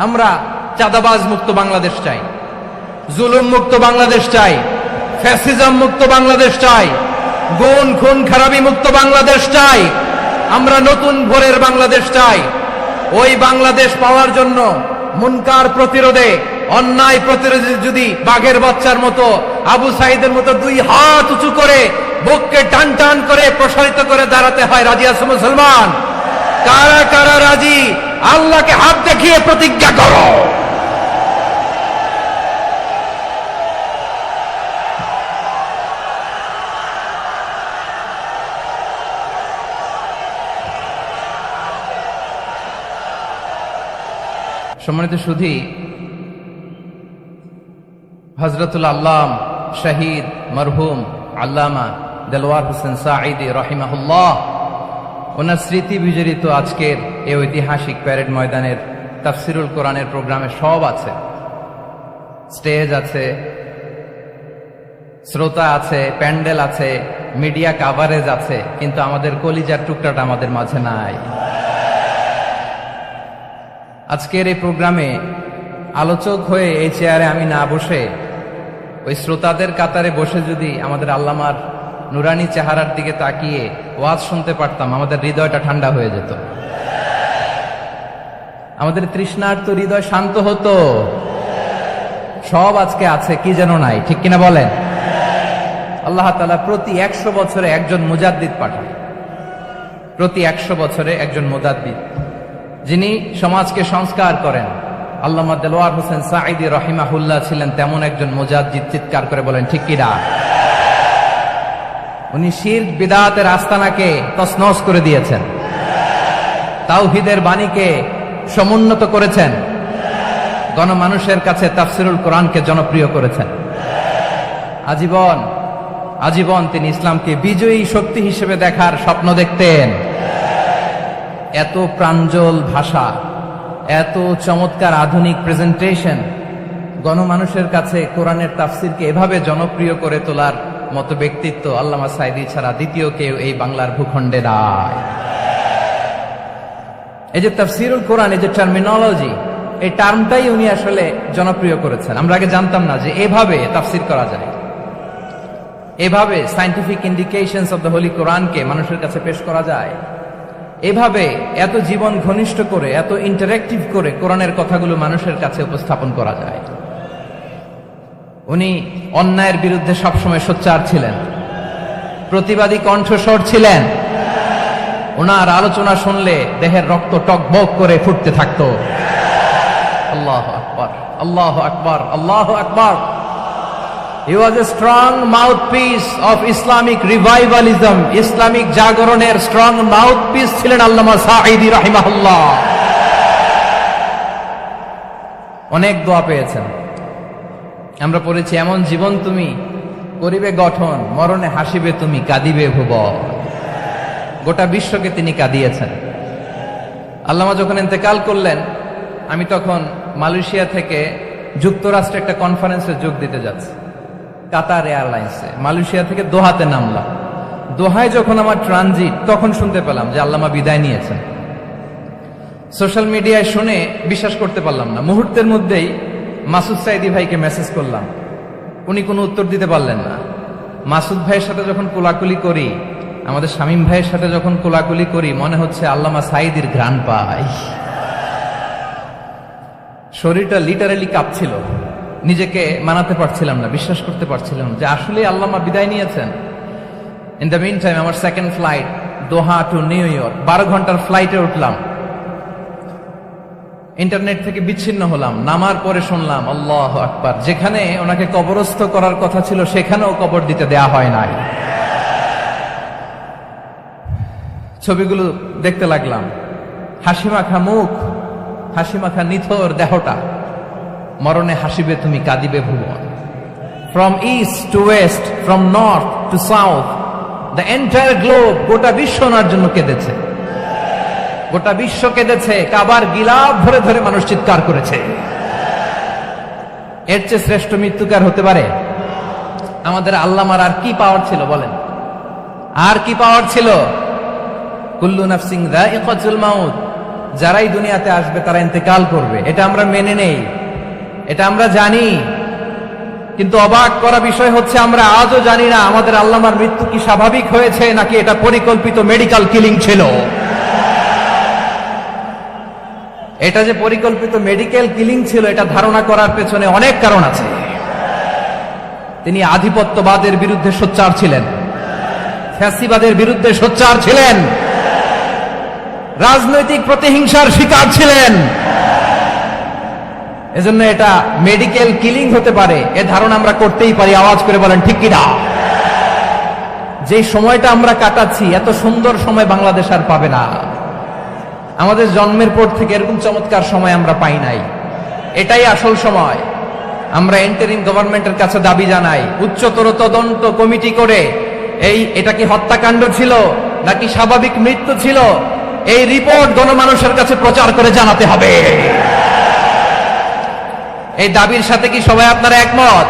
আমরা চাঁদাবাজ মুক্ত বাংলাদেশ চাই, জুলুম মুক্ত বাংলাদেশ চাই, ফ্যাসিজম মুক্ত বাংলাদেশ চাই, গুণ খুন খারাপি মুক্ত বাংলাদেশ চাই। আমরা নতুন ভোরের বাংলাদেশ চাই। ওই বাংলাদেশ পাওয়ার জন্য মুনকার প্রতিরোধে, অন্যায় প্রতিরোধে যদি বাঘের বাচ্চার মতো, আবু সাইদের মতো দুই হাত উঁচু করে বুককে টান টান করে প্রসারিত করে দাঁড়াতে হয়, রাজি আছে মুসলমান? কারা কারা রাজি? আল্লাহকে হাত দেখিয়ে প্রতিজ্ঞা করো। সম্মানিত সুধী, হযরতুল আল্লাম শহীদ মরহুম আল্লামা দেলওয়ার হোসেন সাঈদী রাহিমাহুল্লাহ, ওনার স্মৃতি বিজড়িত আজকের এই ঐতিহাসিক প্যারেড ময়দানের তাফসিরুল কোরআনের প্রোগ্রামে সব আছে। স্টেজ আছে, শ্রোতা আছে, প্যান্ডেল আছে, মিডিয়া কাভারেজ আছে, কিন্তু আমাদের কলিজার টুকরাটা আমাদের মাঝে নাই। আজকের এই প্রোগ্রামে আলোচক হয়ে এই চেয়ারে আমি না বসে ওই শ্রোতাদের কাতারে বসে যদি আমাদের আল্লামার নুরানি চেহারার দিকে তাকিয়ে ওয়াজ শুনতে পারতাম, আমাদের হৃদয়টা ঠান্ডা হয়ে যেত, আমাদের তৃষ্ণার্ত হৃদয় শান্ত হতো। সব আজকে আছে, কি যেন নাই, ঠিক কিনা বলেন? আল্লাহ তাআলা প্রতি 100 বছরে একজন মুজাদ্দিদ পাঠান, প্রতি 100 বছরে একজন মুজাদ্দিদ, যিনি সমাজকে সংস্কার করেন। আল্লামা দেলওয়ার হোসেন সাঈদী রাহিমাহুল্লাহ ছিলেন তেমন একজন মুজাদ্দিদ। চিৎকার করে বলেন ঠিক কিনা? উনি শিরক বিদআতের আস্তানাকে তছনছ করে দিয়েছেন, তাওহীদের বাণীকে সমুন্নত করেছেন, গণমানুষের কাছে তাফসিরুল কোরআনকে জনপ্রিয় করেছেন। আজীবন আজীবন তিনি ইসলামকে বিজয়ী শক্তি হিসেবে দেখার স্বপ্ন দেখতেন। এত প্রাঞ্জল ভাষা, এত চমৎকার আধুনিক প্রেজেন্টেশন, গণমানুষের কাছে কোরআনের তাফসিরকে এভাবে জনপ্রিয় করে তোলার মতো ব্যক্তিত্ব আল্লামা সাঈদী ছাড়া দ্বিতীয় কেউ এই বাংলার ভূখণ্ডে নাই। এই যে তাফসিরুল কোরআন, এই যে টার্মিনোলজি, এই টার্মটাই উনি আসলে জনপ্রিয় করেছেন। আমরা আগে জানতাম না যে এভাবে তাফসির করা যায়, এভাবে scientific indications of the Holi কোরআনকে মানুষের কাছে পেশ করা যায়, এভাবে এত জীবন ঘনিষ্ঠ করে, এত ইন্টারেক্টিভ করে কোরআনের কথাগুলো মানুষের কাছে উপস্থাপন করা যায়। উনি অন্যায়ের বিরুদ্ধে সবসময় সোচ্চার ছিলেন, প্রতিবাদী কণ্ঠস্বর ছিলেন। ওনার আলোচনা শুনলে দেহের রক্ত টকবক করে ফুটতে থাকতো। আল্লাহু আকবার, আল্লাহু আকবার, আল্লাহু আকবার। He was a strong mouthpiece of Islamic revivalism. Islamic জাগরণের স্ট্রং মাউথপিস ছিলেন আল্লামা সাঈদী রাহিমাহুল্লাহ। অনেক দোয়া পেয়েছেন। আমরা পড়েছি, এমন জীবন তুমি করিবে গঠন, মরণে হাসিবে তুমি, কাঁদিবে ভুবন। গোটা বিশ্বকে তিনি কাঁদিয়েছেন। আল্লামা যখন ইন্তেকাল করলেন, আমি তখন মালয়েশিয়া থেকে যুক্তরাষ্ট্রে একটা কনফারেন্সে যোগ দিতে যাচ্ছি, কাতার এয়ারলাইন্সে। মালয়েশিয়া থেকে দোহাতে নামলাম। দোহায় যখন আমার ট্রানজিট, তখন শুনতে পেলাম যে আল্লামা বিদায় নিয়েছেন। সোশ্যাল মিডিয়ায় শুনে বিশ্বাস করতে পারলাম না। মুহূর্তের মধ্যেই মাসুদ সাঈদী ভাইকে মেসেজ করলাম, উনি কোনো উত্তর দিতে পারলেন না। মাসুদ ভাইয়ের সাথে যখন কোলাকুলি করি, আমাদের শামীম ভাইয়ের সাথে যখন কোলাকুলি করি, মনে হচ্ছে আল্লামা সাঈদীর ঘ্রাণ পাই। শরীরটা লিটারালি কাঁপছিল, নিজেকে মানাতে পারছিলাম না, বিশ্বাস করতে পারছিলাম যে আসলে আল্লামা বিদায় নিয়েছেন। ইন দ্য মিন টাইম আমার সেকেন্ড ফ্লাইট, দোহা টু নিউ ইয়র্ক, 12 ঘন্টার ফ্লাইটে উঠলাম। ইন্টারনেট থেকে বিচ্ছিন্ন হলাম। নামার পরে শুনলাম আল্লাহু আকবার, যেখানে ওনাকে কবরস্থ করার কথা ছিল সেখানেও কবর দিতে দেয়া হয় নাই। ছবিগুলো দেখতে লাগলাম, হাসিমাখা মুখ, হাসিমাখা নিথর দেহটা, মরণে হাসিবে তুমি, কাঁদিবে ভুবন। From east to west, from north to south, the entire globe, গোটা বিশ্ব ওনার জন্য কেঁদেছে, গোটা বিশ্ব কেঁদেছে। কাবার গিলাফ ধরে ধরে মানুষ চিৎকার করেছে। এর চেয়ে শ্রেষ্ঠ মৃত্যুকার হতে পারে? আমাদের আল্লামার আর কি পাওয়ার ছিল বলেন? আর কি পাওয়ার ছিল? কুল্লু নাফসিন যায়িকাতুল মাউত, যারাই দুনিয়াতে আসবে তারা ইন্তেকাল করবে, এটা আমরা মেনে নেই, এটা আমরা জানি। কিন্তু অবাক করা বিষয় হচ্ছে আমরা আজও জানি না আমাদের আল্লামার মৃত্যু কি স্বাভাবিক হয়েছে নাকি এটা পরিকল্পিত মেডিকেল কিলিং ছিল। এটা যে পরিকল্পিত মেডিকেল কিলিং ছিল এটা ধারণা করার পেছনে অনেক কারণ আছে। তিনি আধিপত্যবাদের বিরুদ্ধে সোচ্চার ছিলেন, ফ্যাসিবাদের বিরুদ্ধে সোচ্চার ছিলেন, রাজনৈতিক প্রতিহিংসার শিকার ছিলেন। এজন্য এটা মেডিকেল কিলিং হতে পারে এ ধারণা আমরা করতেই পারি। আওয়াজ করে বলেন ঠিক কিনা? যে সময়টা আমরা কাটাচ্ছি এত সুন্দর সময় বাংলাদেশ আর পাবে না। আমাদের জন্মের পর থেকে এরকম চমৎকার সময় আমরা পাই নাই। এটাই আসল সময়। আমরা ইন্টারিম গভর্নমেন্টের কাছে দাবি জানাই, উচ্চতর তদন্ত কমিটি করে এটা কি হত্যাকাণ্ড ছিল নাকি স্বাভাবিক মৃত্যু ছিল এই রিপোর্ট গণমানুষের কাছে প্রচার করে জানাতে হবে। এই দাবির সাথে কি সবাই আপনারা একমত?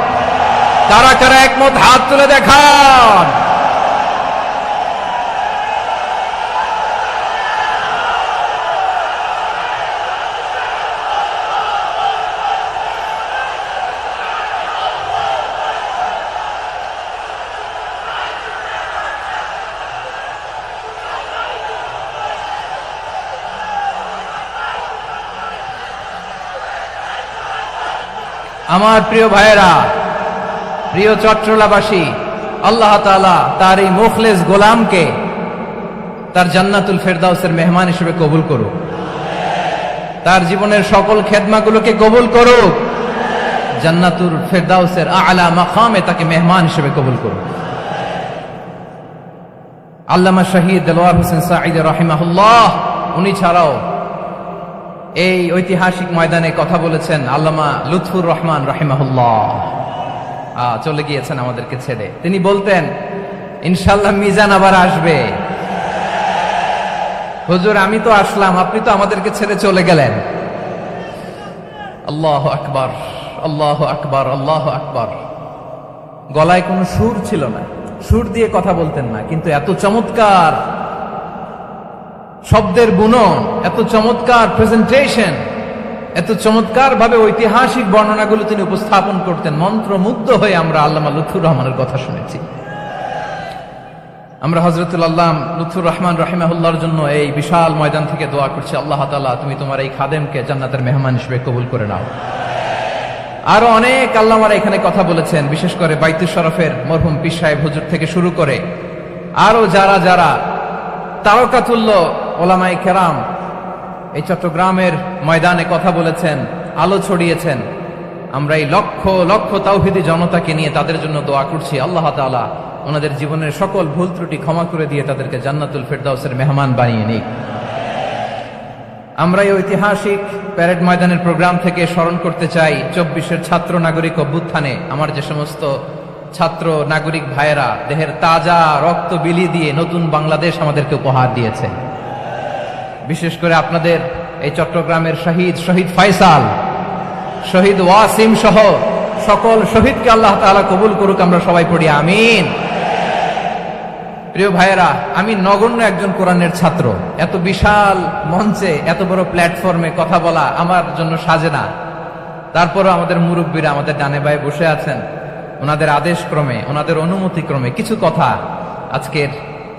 কারা কারা একমত হাত তুলে দেখান। আমার প্রিয় ভাইয়েরা, প্রিয় চট্টলাবাসী, আল্লাহ তাআলা তার এই মুখলেস গোলামকে তার জান্নাতুল ফেরদাউসের মেহমান হিসেবে কবুল করুক, তার জীবনের সকল খেদমাগুলোকে কবুল করুক, জান্নাতুল ফেরদাউসের আলা মাকামে তাকে মেহমান হিসেবে কবুল করুক। আল্লামা শহীদ দেলোয়ার হোসেন সাঈদী রাহিমাহুল্লাহ, উনি ছাড়াও এই ঐতিহাসিক ময়দানে কথা বলেছেন আল্লামা লুৎফুর রহমান রাহিমাহুল্লাহ। চলে গিয়েছেন আমাদেরকে ছেড়ে। তিনি বলতেন, ইনশাআল্লাহ মিজান আবার আসবে। হুজুর আমি তো আসলাম, আপনি তো আমাদেরকে ছেড়ে চলে গেলেন। আল্লাহু আকবার, আল্লাহু আকবার, আল্লাহু আকবার। গলায় কোনো সুর ছিল না, সুর দিয়ে কথা বলতেন না, কিন্তু এত চমৎকার শব্দের বুনন, এত চমৎকার প্রেজেন্টেশন, এত চমৎকার ভাবে ঐতিহাসিক বর্ণনাগুলো তিনি উপস্থাপন করতেন। মন্ত্রমুগ্ধ হয়ে আমরা আল্লামা লুৎফুর রহমানের কথা শুনেছি। আমরা হযরতুল আল্লাম লুৎফুর রহমান রাহিমাহুল্লাহর জন্য এই বিশাল ময়দান থেকে দোয়া করছি, আল্লাহ তাআলা তুমি তোমার এই খাদেমকে জান্নাতের মেহমান হিসেবে কবুল করে নাও। আরো অনেক আল্লামারা এখানে কথা বলেছেন, বিশেষ করে বাইতুল শরফের মরহুম পীর সাহেব হুজুর থেকে শুরু করে আরো যারা যারা তারকাতুল্য ওলামায়ে কেরাম এই চট্টগ্রামের ময়দানে কথা বলেছেন, আলো ছড়িয়েছেন। আমরা এই লক্ষ লক্ষ তাওহীদি জনতাকে নিয়ে তাদের জন্য দোয়া করছি, আল্লাহ তাআলা ওনাদের জীবনের সকল ভুল ত্রুটি ক্ষমা করে দিয়ে তাদেরকে জান্নাতুল ফেরদাউসের মেহমান বানিয়ে নিক। আমরা এই ঐতিহাসিক প্যারেড ময়দানের প্রোগ্রাম থেকে স্মরণ করতে চাই 24-এর ছাত্র নাগরিক অভ্যুত্থানে আমার যে সমস্ত ছাত্র নাগরিক ভাইয়েরা দেহের তাজা রক্ত বিলি দিয়ে নতুন বাংলাদেশ আমাদেরকে উপহার দিয়েছে। বিশেষ করে আপনাদের এই চট্টগ্রামের শহীদ ফয়সাল, শহীদ ওয়াসিম সহ সকল শহীদকে আল্লাহ তাআলা কবুল করুক। আমরা সবাই পড়ি আমিন। প্রিয় ভাইয়েরা, আমি নগণ্য একজন কোরআনের ছাত্র। এত বিশাল মঞ্চে এত বড় প্ল্যাটফর্মে কথা বলা আমার জন্য সাজে না। তারপরও আমাদের মুরব্বীরা আমাদের ডানে বায়ে বসে আছেন, ওনাদের আদেশ ক্রমে, ওনাদের অনুমতি ক্রমে কিছু কথা আজকের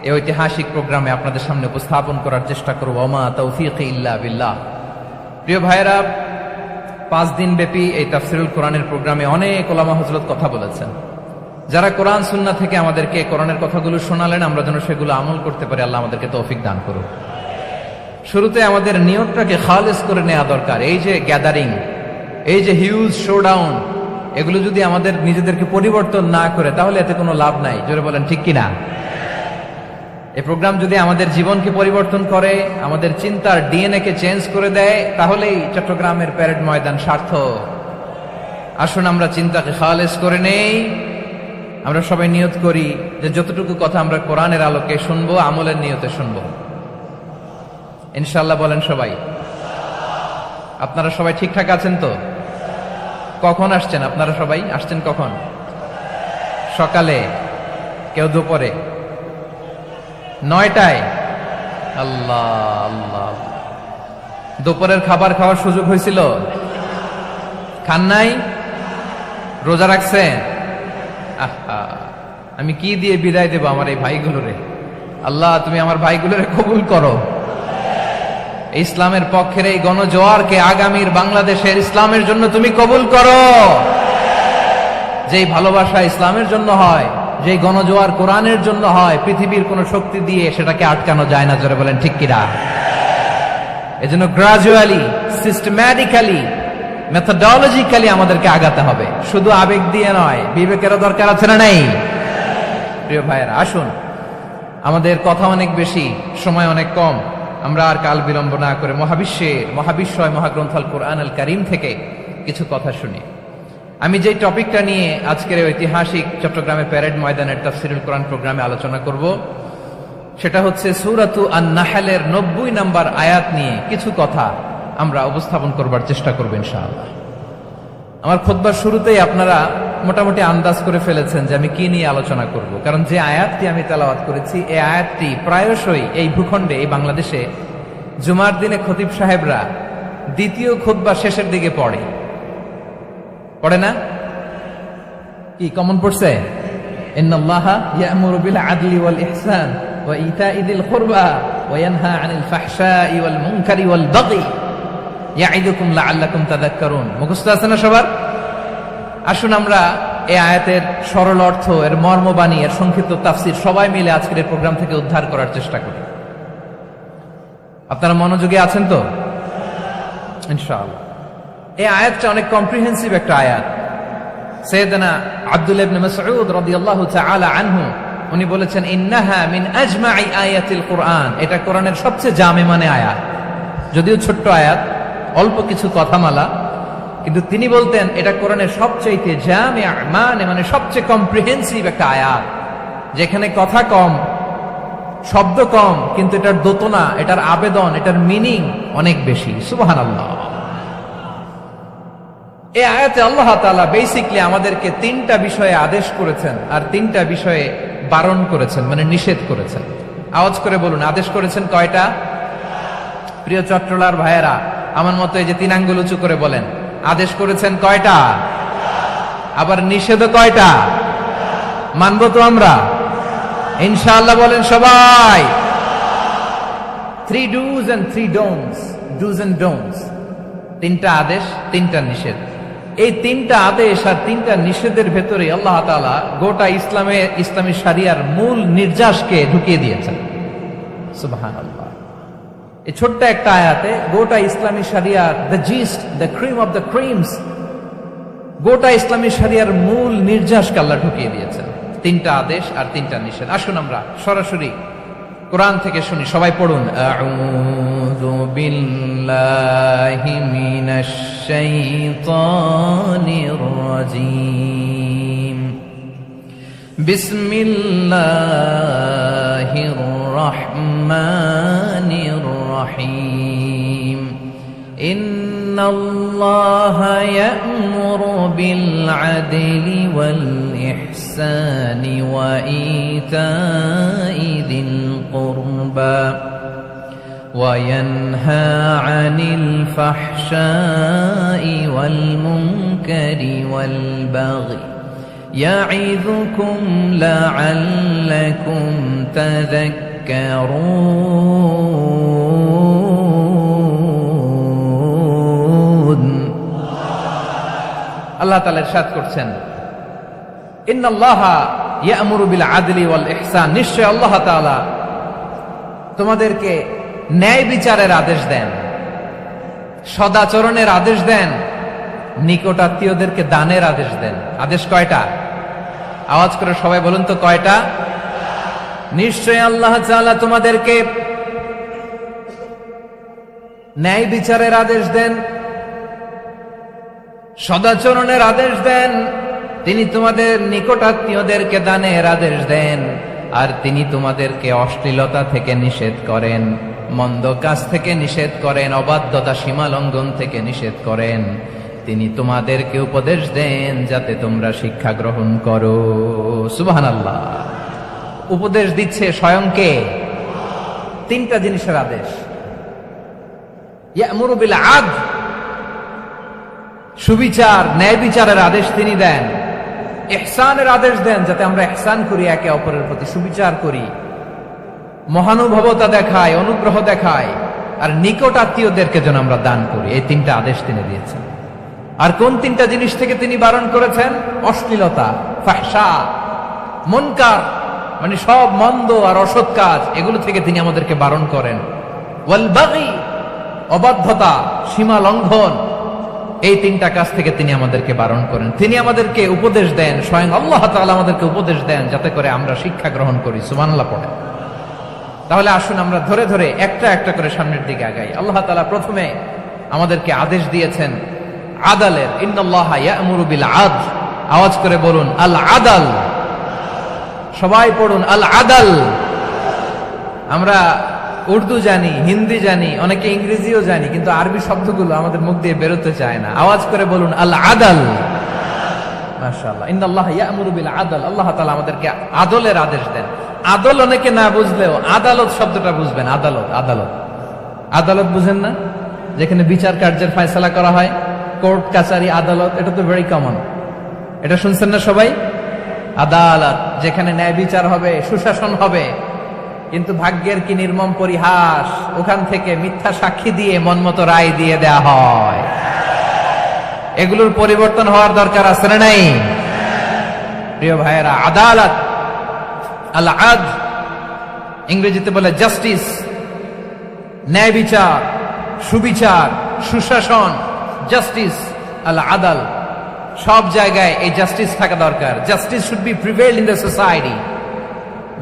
এই ঐতিহাসিক প্রোগ্রামে আপনাদের সামনে উপস্থাপন করার চেষ্টা করব। ওমা তাওফীকি ইল্লা বিল্লাহ। প্রিয় ভাইয়েরা, 5 দিন ব্যাপী এই তাফসীরুল কোরআনের প্রোগ্রামে অনেক ওলামা হযরত কথা বলেছেন। যারা কোরআন সুন্নাহ থেকে আমাদেরকে কোরআনের কথাগুলো শোনালেন, আমরা যেন সেগুলো আমল করতে পারি, আল্লাহ আমাদেরকে তৌফিক দান করুন। শুরুতে আমাদের নিয়তটাকে খালেস করে নেওয়া দরকার। এই যে গ্যাদারিং, এই যে হিউজ শোডাউন, এগুলো যদি আমাদের নিজেদেরকে পরিবর্তন না করে তাহলে এতে কোনো লাভ নাই। জোরে বলেন ঠিক কিনা? এই প্রোগ্রাম যদি আমাদের জীবনকে পরিবর্তন করে, আমাদের চিন্তার ডিএনএ কে চেঞ্জ করে দেয়, তাহলেই চট্টগ্রামের প্যারেড ময়দান সার্থক। আসুন আমরা চিন্তাকে খালেস করে নেই। আমরা সবাই নিয়ত করি যে যতটুকু কথা আমরা কোরআনের আলোকে শুনবো, আমলের নিয়তে শুনবো ইনশাআল্লাহ। বলেন সবাই। আপনারা সবাই ঠিকঠাক আছেন তো? কখন আসছেন আপনারা? সবাই আসছেন কখন? সকালে, কেউ দুপুরে, 9টায়। আল্লাহ আল্লাহ। দুপুরের খাবার খাওয়ার সুযোগ হয়েছিল? খান নাই? রোজা রাখছেন? আহা, আমি কি দিয়ে বিদায় দেব আমার এই ভাইগুলোরে? আল্লাহ, তুমি আমার ভাইগুলোরে কবুল করো। ইসলামের পক্ষের এই গণজোয়ারকে আগামীর বাংলাদেশের ইসলামের জন্য তুমি কবুল করো। যেই ভালোবাসা ইসলামের জন্য হয়, যেই গণজোয়ার কোরআনের জন্য হয়, পৃথিবীর কোন শক্তি দিয়ে সেটাকে আটকানো যায় না। জোরে বলেন ঠিক কিনা? এজন্য গ্রাজুয়ালি, সিস্টেম্যাটিক্যালি, মেথোডোলজিক্যালি আমাদেরকে আগাতে হবে, শুধু আবেগ দিয়ে নয়। বিবেকেরও দরকার আছে না নাই? প্রিয় ভাইয়েরা, আসুন, আমাদের কথা অনেক বেশি, সময় অনেক কম। আমরা আর কাল বিলম্ব না করে মহাবিশ্বয় মহাগ্রন্থ আল কোরআন আল কারীম থেকে কিছু কথা শুনি। আমি যে টপিকটা নিয়ে আজকের ঐতিহাসিক চট্টগ্রামে প্যারেড ময়দানের তাফসিরুল কোরআন প্রোগ্রামে আলোচনা করব, সেটা হচ্ছে সূরাতু আন-নাহলের 90 নম্বর আয়াত নিয়ে কিছু কথা আমরা উপস্থাপন করবার চেষ্টা করব ইনশাআল্লাহ। আমার খুতবার শুরুতেই আপনারা মোটামুটি আন্দাজ করে ফেলেছেন যে আমি কি নিয়ে আলোচনা করব, কারণ যে আয়াতটি আমি তেলাওয়াত করেছি এই আয়াতটি প্রায়শই এই ভূখণ্ডে, এই বাংলাদেশে জুমার দিনে খতিব সাহেবরা দ্বিতীয় খুতবা শেষের দিকে পড়ে না? কি কমন পড়ছে? ইন্নাল্লাহা ইয়া'মুরু বিল আদলি ওয়াল ইহসান ওয়া ইতা'i যিল কুরবা ওয়া ইয়ানহা আনিল ফাহশাই ওয়াল মুনকারি ওয়াল বাগি ইয়া'iদুকুম লা'আল্লাকুম তাযাক্কারুন। মুখস্থ আছে না সবার? আসুন আমরা এই আয়াতের সরল অর্থ, এর মর্মবাণী, এর সংক্ষিপ্ত তাফসীর সবাই মিলে আজকের এই প্রোগ্রাম থেকে উদ্ধার করার চেষ্টা করি। আপনারা মনোযোগী আছেন তো? ইনশাআল্লাহ। এই আয়াতটা অনেক কম্প্রিহেন্সিভ একটা আয়াত। সাইয়েদনা আব্দুল্লাহ ইবনে মাসউদ রাদিয়াল্লাহু তাআলা আনহু উনি বলেছেন, ইন্নাহা মিন আজমাই আয়াতিল কুরআন। এটা কোরআনের সবচেয়ে জামে মানে আয়াত। যদিও ছোট্ট আয়াত, অল্প কিছু কথামালা, কিন্তু তিনি বলতেন এটা কোরআনের সবচাইতে জামে মানে সবচেয়ে কম্প্রিহেন্সিভ একটা আয়াত, যেখানে কথা কম, শব্দ কম, কিন্তু এটার দোতনা, এটার আবেদন, এটার মিনিং অনেক বেশি। সুবহানাল্লাহ। এই আয়াতে আল্লাহ তাআলা বেসিক্যালি আমাদেরকে 3টা বিষয়ে আদেশ করেছেন আর 3টা বিষয়ে বারণ করেছেন, মানে নিষেধ করেছেন। আওয়াজ করে বলুন, আদেশ করেছেন কয়টা? প্রিয় চট্টলার ভাইয়েরা, আমার মতো এই যে 3 আঙ্গুল উঁচু করে বলেন, আদেশ করেছেন কয়টা? আবার নিষেধও কয়টা? মানবো তো আমরা ইনশাআল্লাহ? বলেন সবাই। 3 do's and 3 don'ts, do's and don'ts। 3টা আদেশ, 3টা নিষেধ। এই 3টা আদেশ আর 3টা নিষেধের ভেতরে আল্লাহ তাআলা গোটা ইসলামী শরিয়ার মূল নির্যাসকে ঢুকিয়ে দিয়েছেন। সুবহানাল্লাহ। এই ছোট্ট একটা আয়াতে গোটা ইসলামী শরিয়ার, the gist, the cream of the creams, গোটা ইসলামী শরিয়ার মূল নির্যাসকে আল্লাহ ঢুকিয়ে দিয়েছেন। 3টা আদেশ আর 3টা নিষেধ। আসুন আমরা সরাসরি কোরআন থেকে শুনি, সবাই পড়ুন। আউযু বিল্লাহি মিনাশ শাইতানির রাজীম। বিসমিল্লাহির রাহমানির রাহিম। ইন্নাল্লাহা ইয়া'মুরু বিল আদলি ওয়াল ইহসানি ওয়া ইতা'i যিল কুরবা ওয়া ইয়ানহা আনিল ফাহশাই ওয়াল মুনকারি ওয়াল বাগি ইয়া'ইযুকুম লা'আল্লাকুম তাযাক্কারুন। আল্লাহ তাআলা ইরশাদ করছেন, ইন্নাল্লাহা ইয়া'মুরু বিল আদলি ওয়াল ইহসান। নিশ্চয় আল্লাহ তাআলা তোমাদেরকে ন্যায় বিচারের আদেশ দেন, সদাচরণের আদেশ দেন, নিকটাত্মীয়দেরকে দানের আদেশ দেন। আদেশ কয়টা? আওয়াজ করে সবাই বলুন তো কয়টা? নিশ্চয় আল্লাহ তাআলা তোমাদেরকে ন্যায় বিচারের আদেশ দেন, সদাচরণের আদেশ দেন, তিনি তোমাদের নিকটাত্মীয়দেরকে দানের আদেশ দেন, আর তিনি তোমাদেরকে অশ্লীলতা থেকে নিষেধ করেন, মন্দ কাজ থেকে নিষেধ করেন, অবাধ্যতা সীমা লঙ্ঘন থেকে নিষেধ করেন। তিনি তোমাদেরকে উপদেশ দেন যাতে তোমরা শিক্ষা গ্রহণ করো। সুবহানাল্লাহ। উপদেশ দিচ্ছে স্বয়ংকে। 3টা জিনিসের আদেশ। ইয়া'মুরু বিল আদল, সুবিচার ন্যায় বিচারের আদেশ তিনি দেন, ইহসানের আদেশ দেন, যাতে আমরা ইহসান করি, একে অপরের প্রতি সুবিচার করি, মহানুভবতা দেখায়, অনুগ্রহ দেখায়, আর নিকট আত্মীয়দেরকে যেন আমরা দান করি। এই তিনটা আদেশ তিনি দিয়েছেন। আর কোন তিনটা জিনিস থেকে তিনি বারণ করেছেন? অশ্লীলতা, ফাহশা, মুনকার, মানে সব মন্দ আর অসৎ কাজ, এগুলো থেকে তিনি আমাদেরকে বারণ করেন। ওয়াল বাগি, অবাধ্যতা, সীমা লঙ্ঘন, এই তিনটা কাজ থেকে তিনি আমাদেরকে বারণ করেন। তিনি আমাদেরকে উপদেশ দেন, স্বয়ং আল্লাহ তাআলা আমাদেরকে উপদেশ দেন, যাতে করে আমরা শিক্ষা গ্রহণ করি। সুবহানাল্লাহ পড়ে। তাহলে আসুন আমরা ধরে ধরে একটা একটা করে সামনের দিকে আগাই। আল্লাহ তাআলা প্রথমে আমাদেরকে আদেশ দিয়েছেন আদালের। ইন্নাল্লাহা ইয়া'মুরু বিল আদল, আওয়াজ করে বলুন আল আদাল। সবাই পড়ুন আল আদাল। আমরা উর্দু জানি, হিন্দি জানি, অনেকে ইংরেজিও জানি, কিন্তু আরবি শব্দগুলো আমাদের মুখ দিয়ে বেরোতে চায় না। আওয়াজ করে বলুন আল আদাল। মাশাআল্লাহ, ইন্নাল্লাহা ইয়া'মুরু বিল আদল। আল্লাহ তাআলা আমাদেরকে আদলের আদেশ দেন। আদল অনেকে না বুঝলেও আদালত শব্দটা বুঝবেন। আদালত, আদালত, আদালত বুঝেন না? যেখানে বিচার কার্যের ফয়সালা করা হয়, কোর্ট কাচারি আদালত, এটা তো ভেরি কমন। এটা শুনছেন না সবাই? আদালত, যেখানে ন্যায় বিচার হবে, সুশাসন হবে। কিন্তু ভাগ্যের কি নির্মম পরিহাস, ওখান থেকে মিথ্যা সাক্ষী দিয়ে মনমতো রায় দিয়ে দেয়া হয়। এগুলোর পরিবর্তন হওয়ার দরকার আছে না নাই? প্রিয় ভাইয়েরা, আদালত, আল আদল, ইংরেজিতে বলে জাস্টিস, ন্যায় বিচার, সুবিচার, সুশাসন, জাস্টিস, আল আদাল, সব জায়গায় এই জাস্টিস থাকা দরকার। Justice should be prevail in the society.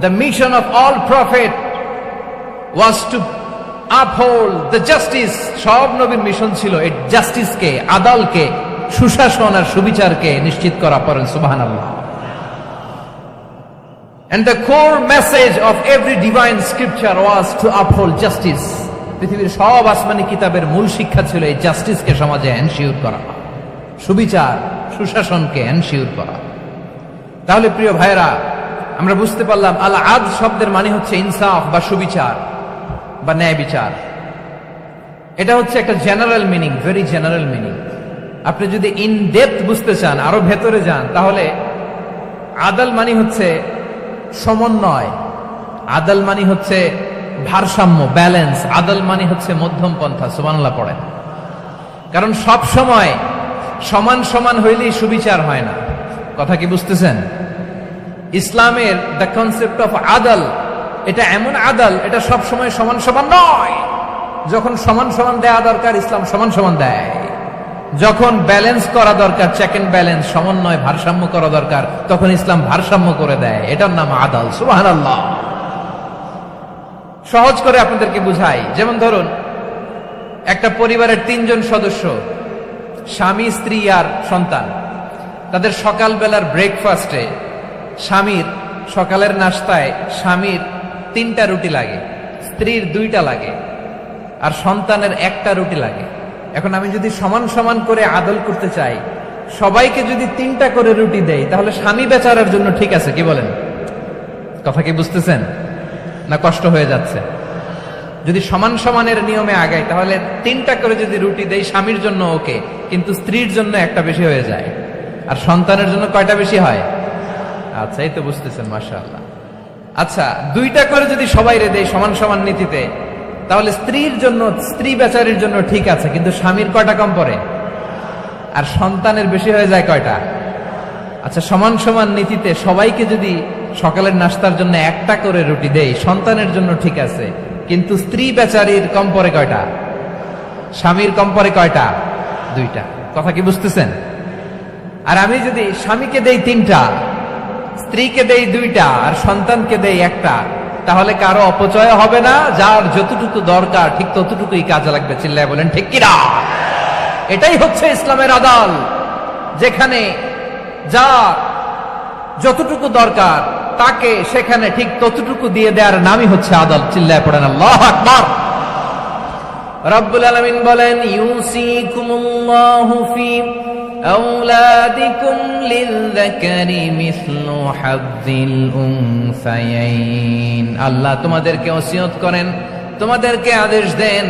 The mission of all prophet was to uphold the justice. সব নবীর মিশন ছিল এই জাস্টিসকে, আদালকে, সুশাসন আর সুবিচারকে নিশ্চিত করা। পড়েন সুবহানাল্লাহ। And the core message of every divine scripture was to uphold justice. পৃথিবীর সব আসমানি কিতাবের মূল শিক্ষা ছিল এই জাস্টিসকে সমাজে এনশিওর করা, সুবিচার, সুশাসনকে এনশিওর করা। তাহলে প্রিয় ভাইরা, আমরা বুঝতে পারলাম আল আদল শব্দের মানে হচ্ছে ইনসাফ বা সুবিচার বা ন্যায় বিচার। এটা হচ্ছে একটা general meaning, very general meaning. আপনি যদি ইন ডেপথ বুঝতে চান, আরো ভেতরে যান, তাহলে আদল মানে হচ্ছে সমন্বয়, আদল মানে হচ্ছে ভারসাম্য, ব্যালেন্স। আদল মানে হচ্ছে মধ্যম পন্থা। সুবহানাল্লাহ পড়েন। কারণ সব সময় সমান সমান হইলেই সুবিচার হয় না। কথা কি বুঝতেছেন? ইসলামের দ্য কনসেপ্ট অফ আদল, এটা এমন আদল, এটা সব সময় সমান সমান নয়। যখন সমান সমান দেয়া দরকার, ইসলাম সমান সমান দেয়। যখন ব্যালেন্স করা দরকার, চেক এন্ড ব্যালেন্স, সমন্বয়, ভারসাম্য করা দরকার, তখন ইসলাম ভারসাম্য করে দেয়। এটার নাম আদল। সুবহানাল্লাহ। সহজ করে আপনাদেরকে বুঝাই। যেমন ধরুন, একটা পরিবারের 3 জন সদস্য, স্বামী, স্ত্রী আর সন্তান। তাদের সকালবেলার ব্রেকফাস্টে, স্বামীর সকালের নাস্তায় স্বামীর 3টা রুটি লাগে, স্ত্রীর 2টা লাগে, আর সন্তানের 1টা রুটি লাগে। এখন আমি যদি সমান সমান করে আদল করতে চাই, সবাইকে যদি 3টা করে রুটি দেই, তাহলে স্বামী বেচারার জন্য ঠিক আছে, কি বলেন? কথা কি বুঝতেছেন না কষ্ট হয়ে যাচ্ছে? যদি সমান সমানের নিয়মে আগাই, তাহলে 3টা করে যদি রুটি দেই, স্বামীর জন্য ওকে, কিন্তু স্ত্রীর জন্য 1টা বেশি হয়ে যায়। আর সন্তানের জন্য কয়টা বেশি হয়? আচ্ছা, এই তো বুঝতেছেন, মাশাআল্লাহ। আচ্ছা, 2টা করে যদি সবাই দেই সমান সমান নীতিতে, তাহলে স্ত্রীর জন্য, স্ত্রী বেচারির জন্য ঠিক আছে, কিন্তু স্বামীর কয়টা কম পড়ে? আর সন্তানের বেশি হয়ে যায় কয়টা? আচ্ছা, সমান সমান নীতিতে সবাইকে যদি সকালের নাস্তার জন্য 1টা করে রুটি দেই, সন্তানের জন্য ঠিক আছে, কিন্তু স্ত্রী বেচারির কম পড়ে কয়টা? স্বামীর কম পড়ে কয়টা? 2টা। কথা কি বুঝতেছেন? আর আমি যদি স্বামীকে দেই 3টা, স্ত্রীকে দেই 2টা, আর সন্তানকে দেই 1টা, তাহলে কারো অপচয় হবে না। যার যতটুকু দরকার ঠিক ততটুকুই কাজে লাগবে। চিল্লায় বলেন ঠিক কিনা? এটাই হচ্ছে ইসলামের আদল, যেখানে যা যতটুকু দরকার তাকে সেখানে ঠিক ততটুকু দিয়ে দেওয়ার নামই হচ্ছে আদল। চিল্লায় পড়েন আল্লাহু আকবার। রব্বুল আলামিন বলেন, ইউসিকুমুল্লাহু ফি আওলাদিকুম লিযযাকারি মিসলু হাযযিল উনসায়াইন। আল্লাহ তোমাদেরকে ওসিয়ত করেন, তোমাদেরকে আদেশ দেন,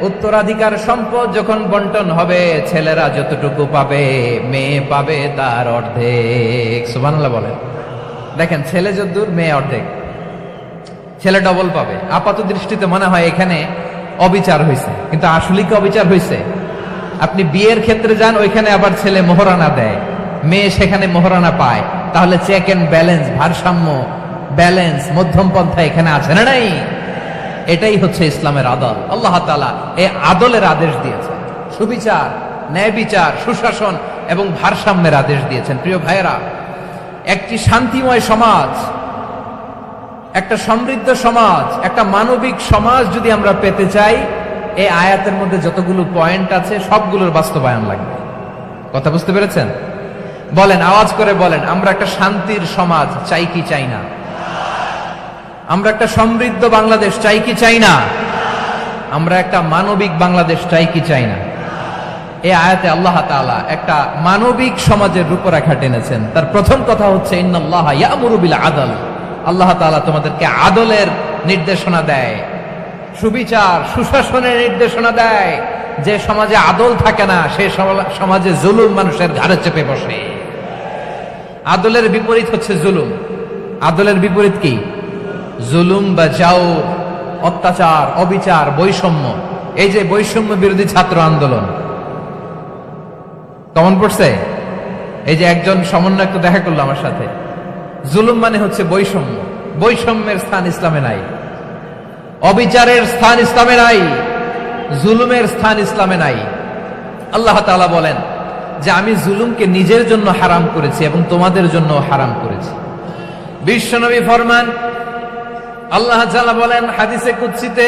উত্তরাধিকার সম্পদ যখন বন্টন হবে, ছেলেরা যতটুকু পাবে, মেয়ে পাবে তার অর্ধেক। সুবহানাল্লাহ বলেন। দেখেন, ছেলে যদ্দূর, মেয়ে অর্ধেক, ছেলে ডবল পাবে। আপাত দৃষ্টিতে মনে হয় এখানে অবিচার হয়েছে, কিন্তু আসলে কি অবিচার হয়েছে? আপনি বিয়ের ক্ষেত্রে যান, ওইখানে আবার ছেলে মোহরানা দেয়, মেয়ে সেখানে মোহরানা পায়। তাহলে চেক এন্ড ব্যালেন্স, ভারসাম্য, ব্যালেন্স, মধ্যম পন্থা এখানে আছে না নাই? এটাই হচ্ছে ইসলামের আদল। আল্লাহ তাআলা এই আদলের আদেশ দিয়েছেন, সুবিচার, ন্যায় বিচার, সুশাসন এবং ভারসাম্যের আদেশ দিয়েছেন। প্রিয় ভাইয়েরা, একটি শান্তিময় সমাজ, একটা সমৃদ্ধ সমাজ, একটা মানবিক সমাজ যদি আমরা পেতে চাই, এই আয়াতের মধ্যে যতগুলো পয়েন্ট আছে সবগুলোর বাস্তবায়ন লাগবে। কথা বুঝতে পেরেছেন? বলেন, আওয়াজ করে বলেন, আমরা একটা শান্তির সমাজ চাই কি চাই না? আমরা একটা সমৃদ্ধ বাংলাদেশ চাই কি চাই না? আমরা একটা মানবিক বাংলাদেশ চাই কি চাই না? এই আয়াতে আল্লাহ তাআলা একটা মানবিক সমাজের রূপরেখা টেনেছেন। তার প্রথম কথা হচ্ছে ইন্নাল্লাহা ইয়ামুরু বিল আদল। আল্লাহ তাআলা তোমাদেরকে আদলের নির্দেশনা দেয়, সুবিচার, সুশাসনের নির্দেশনা দেয়। যে সমাজে আদল থাকে না, সে সমাজে জুলুম মানুষের ঘাড়ে চেপে বসে। আদলের বিপরীত হচ্ছে জুলুম। আদলের বিপরীত কি? জুলুম বা জাওর, অত্যাচার, অবিচার, বৈষম্য। এই যে বৈষম্য বিরোধী ছাত্র আন্দোলন কেমন পড়ছে? এই যে একজন সমন্বয়ক তো দেখা করলো আমার সাথে। জুলুম মানে হচ্ছে বৈষম্য। বৈষম্যের স্থান ইসলামে নাই, অবিচারের স্থান ইসলামে নাই, জুলুমের স্থান ইসলামে নাই। আল্লাহ তাআলা বলেন যে আমি জুলুমকে নিজের জন্য হারাম করেছি এবং তোমাদের জন্য হারাম করেছি। বিশ্বনবী ফরমান, আল্লাহ তাআলা বলেন হাদিসে কুদসিতে,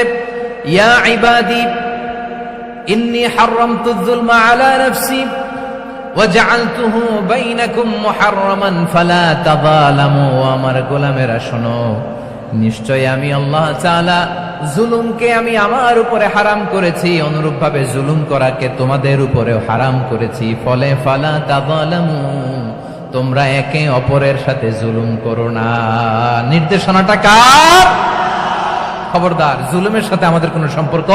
ইয়া ইবাদি ইন্নী হারামতু যুলমা আলা নাফসি ওয়া জাআলতুহু বাইনাকুম মুহাররামান ফালা তাযালামু। আমার গোলামেরা শোনো, নিশ্চয় আমি আল্লাহ তাআলা জুলুমকে আমি আমার উপরে হারাম করেছি, অনুরূপভাবে জুলুম করাকে তোমাদের উপরেও হারাম করেছি। ফলে ফালা তাযালামু, তোমরা একে অপরের সাথে জুলুম করো না। নির্দেশনাটা কার? খবরদার, জুলুমের সাথে আমাদের কোনো সম্পর্ক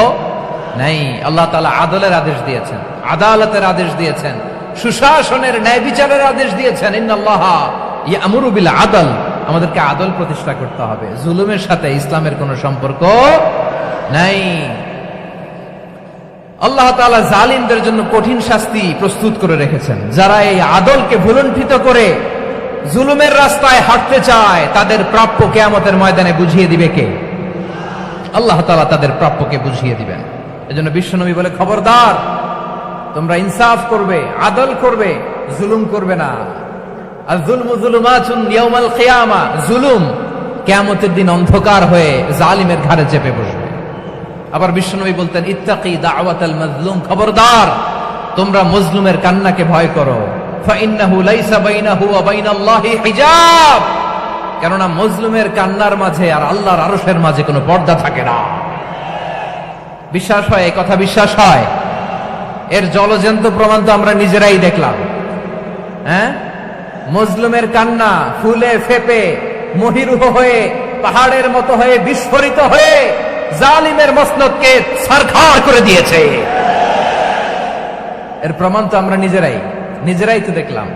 নাই। আল্লাহ তাআলা আদলের আদেশ দিয়েছেন, আদালতের আদেশ দিয়েছেন, সুশাসনের, ন্যায় বিচারের আদেশ দিয়েছেন। ইন্নাল্লাহা ইয়ামুরু বিল আদল। আমাদেরকে আদল প্রতিষ্ঠা করতে হবে। জুলুমের সাথে ইসলামের কোনো সম্পর্ক নাই। আল্লাহ তাআলা জালিমদের জন্য কঠিন শাস্তি প্রস্তুত করে রেখেছেন। যারা এই আদলকে ভুলুণ্ঠিত করে জুলুমের রাস্তায় হাঁটতে চায়, তাদের প্রাপ্য কিয়ামতের ময়দানে বুঝিয়ে দিবে কে? আল্লাহ তাআলা তাদের প্রাপ্যকে বুঝিয়ে দিবেন। এজন্য বিশ্বনবী বলে, খবরদার, তোমরা ইনসাফ করবে, আদল করবে, জুলুম করবে না। আর যুলমু যুলুমাতুন ইয়াউমাল কিয়ামা, জুলুম কিয়ামতের দিন অন্ধকার হয়ে জালিমের ঘাড়ে চেপে বসবে। আবার বিশ্বনবী বলতেন, ইত্তাকি দাওয়াতাল মাজলুম, খবরদার, তোমরা মজলুমের কান্নাকে ভয় করো। ফাইন্নাহু লাইসা বাইনাহু ওয়া বাইনাল্লাহি হিজাব, কেননা মজলুমের কান্নার মাঝে আর আল্লাহর আরশের মাঝে কোনো পর্দা থাকে না। বিশ্বাস হয়? এই কথা বিশ্বাস হয়? এর জলজন্ত প্রমাণ তো আমরা নিজেরাই দেখলাম। হ্যাঁ, মজলুমের কান্না ফুলে ফেপে মহিরুহ হয়ে, পাহাড়ের মতো হয়ে, বিস্ফোরিত হয়ে জালিমের মসনদকে ছারখার করে দিয়েছে। এর প্রমাণ তো আমরা নিজেরাই তো দেখলাম।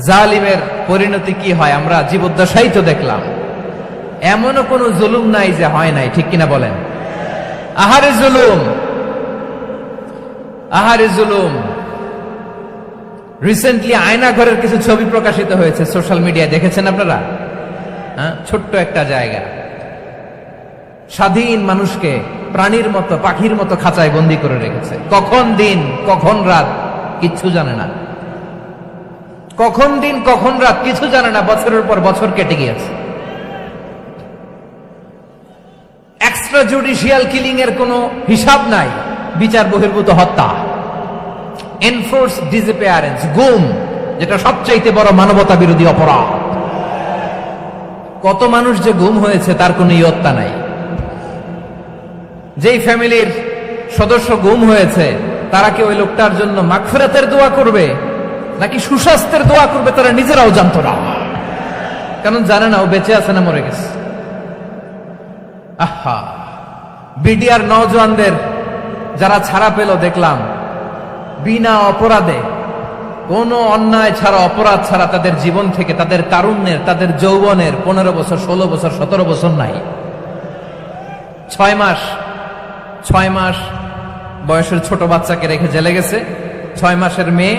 জালিমের পরিণতি কি হয় আমরা জীবদ্দশাই তো দেখলাম। এমনও কোনো জুলুম নাই যে হয় নাই, ঠিক কিনা বলেন? আহারে জুলুম, আহারে জুলুম। রিসেন্টলি আয়নাঘরের কিছু ছবি প্রকাশিত হয়েছে সোশ্যাল মিডিয়ায়, দেখেছেন আপনারা? হ্যাঁ, ছোট্ট একটা জায়গা, স্বাধীন মানুষকে প্রাণীর মতো, পাখির মতো খাঁচায় বন্দী করে রেখেছে। কখন দিন কখন রাত কিচ্ছু জানে না, কখন দিন কখন রাত কিছু জানে না। বছরের পর বছর কেটে গিয়েছে। এক্সট্রা জুডিশিয়াল কিলিং এর কোনো হিসাব নাই। বিচার বহির্ভূত হত্যা, এনফোর্স ডিসঅ্যাপিয়ারেন্স, গুম, যেটা সবচাইতে বড় মানবতা বিরোধী অপরাধ। কত মানুষ যে গুম হয়েছে তার কোনো ইয়ত্তা নাই। যেই ফ্যামিলির সদস্য গুম হয়েছে, তারা কি ওই লোকটার জন্য মাগফিরাতের দোয়া করবে নাকি সুস্বাস্থ্যের দোয়া করবে তারা নিজেরাও জানতো না, কারণ জানে না ও বেঁচে আছে না মরে গেছে। আহা, বিডিআর নওজওয়ানদের যারা ছাড়া পেল দেখলাম বিনা অপরাধে, কোনো অন্যায় ছাড়া, অপরাধ ছাড়া তাদের জীবন থেকে, তাদের তারুণ্যের, তাদের যৌবনের 15 বছর, 16 বছর, 17 বছর নাই। 6 মাস বয়সের ছোট বাচ্চাকে রেখে জেলে গেছে। 6 মাসের মেয়ে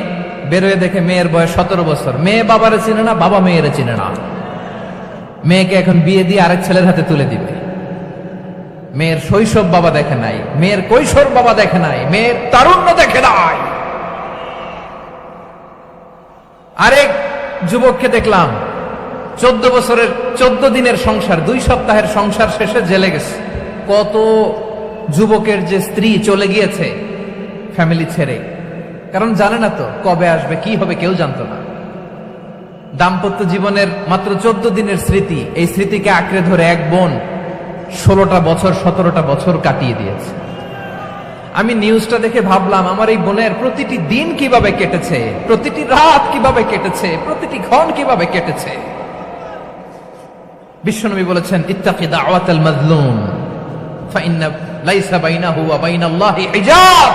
বেরোয় দেখে মেয়ের বয়স 17 বছর। মেয়ে বাবারে চিনে না, বাবা মেয়েরে চিনে না। মেয়েকে এখন বিয়ে দিয়ে আরেক ছেলের হাতে তুলে দিবে। মেয়ের শৈশব বাবা দেখে নাই, মেয়ের কৈশোর বাবা দেখে নাই, মেয়ের তারুণ্য দেখে নাই। আরেক যুবককে দেখলাম 14 বছরের 14 দিনের সংসার, 2 সপ্তাহের সংসার শেষে জেলে গেছে। কত যুবকের যে স্ত্রী চলে গিয়েছে ফ্যামিলি ছেড়ে, কারণ জানে না তো কবে আসবে, কি হবে, কেউ জানতো না। দাম্পত্য জীবনের মাত্র 14 দিনের স্মৃতি, এই স্মৃতিকে আঁকড়ে ধরে এক বোন 16টা বছর, 17টা বছর কাটিয়ে দিয়েছে। আমি নিউজটা দেখে ভাবলাম, আমার এই বোনের প্রতিটি দিন কিভাবে কেটেছে, প্রতিটি রাত কিভাবে কেটেছে, প্রতিটি ক্ষণ কিভাবে কেটেছে। বিশ্বনবী বলেছেন, ইত্তাকি দাওয়াতাল মাজলুম ফাইন্না লাইসা বাইনাহু ওয়া বাইনাল্লাহি হিজাব।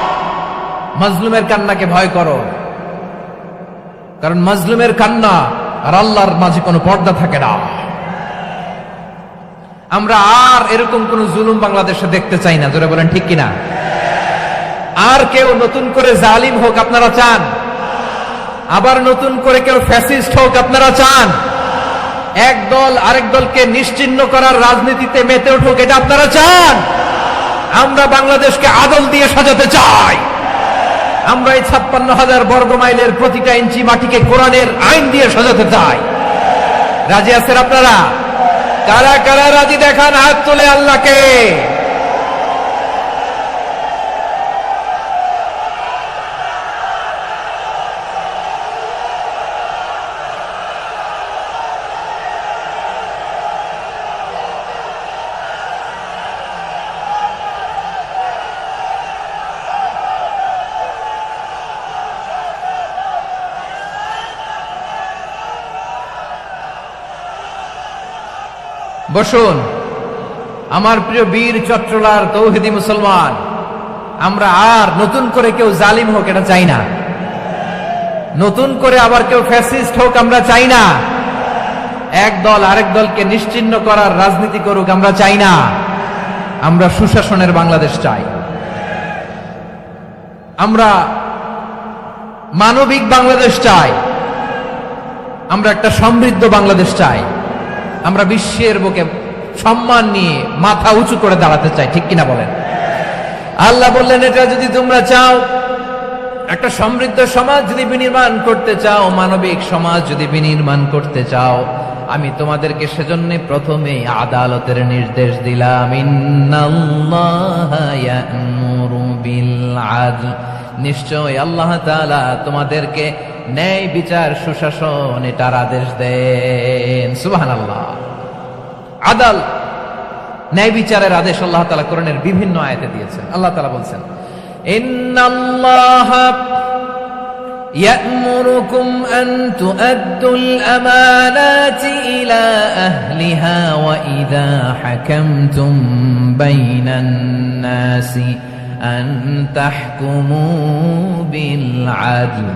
মাজলুমের কান্নাকে ভয় করো, কারণ মাজলুমের কান্না আর আল্লাহর মাঝে কোনো পর্দা থাকে না। আমরা আর এরকম কোন জুলুম বাংলাদেশে দেখতে চাই না। জোরে বলেন ঠিক কিনা? আর কেউ নতুন করে জালিম হোক আপনারা চান? আবার নতুন করে কেউ ফ্যাসিস্ট হোক আপনারা চান? এক দল আরেক দলকে নিশ্চিহ্ন করার রাজনীতিতে মেতে উঠুক, এটা আপনারা চান? আমরা বাংলাদেশকে আদল দিয়ে সাজাতে চাই। আমরা এই 56,000 বর্গ মাইলের প্রতিটা ইঞ্চি মাটিকে কোরআনের আইন দিয়ে সাজাতে চাই। রাজি আছেন আপনারা? কারা কারা রাজি দেখান হাত তুলে আল্লাহকে। বসুন আমার প্রিয় বীর চট্টলার তৌহিদি মুসলমান, আমরা আর নতুন করে কেউ জালিম হোক এটা চাই না। নতুন করে আবার কেউ ফ্যাসিস্ট হোক আমরা চাই না। এক দল আরেক দলকে নিশ্চিহ্ন করার রাজনীতি করুক আমরা চাই না। আমরা সুশাসনের বাংলাদেশ চাই। আমরা মানবিক বাংলাদেশ চাই। আমরা একটা সমৃদ্ধ বাংলাদেশ চাই। আমরা বিশ্বের বুকে সম্মান নিয়ে মাথা উঁচু করে দাঁড়াতে চাই, ঠিক কিনা বলেন? আল্লাহ বললেন, এটা যদি তোমরা চাও, একটা সমৃদ্ধ সমাজ যদি বিনির্মাণ করতে চাও, মানবিক সমাজ যদি বিনির্মাণ করতে চাও, আমি তোমাদেরকে সেজন্য প্রথমে আদালতের নির্দেশ দিলাম। ইন্নাল্লাহা ইয়া'মুরু বিল আদল, নিশ্চয় আল্লাহ তাআলা তোমাদেরকে ন্যায় বিচার, সুশাসন এটার আদেশ দেন। সুবহানাল্লাহ। আদাল, ন্যায় বিচারের আদেশ আল্লাহ তাআলা কোরআনের বিভিন্ন আয়াতে দিয়েছেন। আল্লাহ তাআলা বলছেন, ইন্নাল্লাহা ইয়া'মুরুকুম আন তুআদ্দুল আমানাতি ইলা আহলিহা ওয়া ইযা হাকামতুম বাইনান নাসি আন তাহকুমু বিল আদল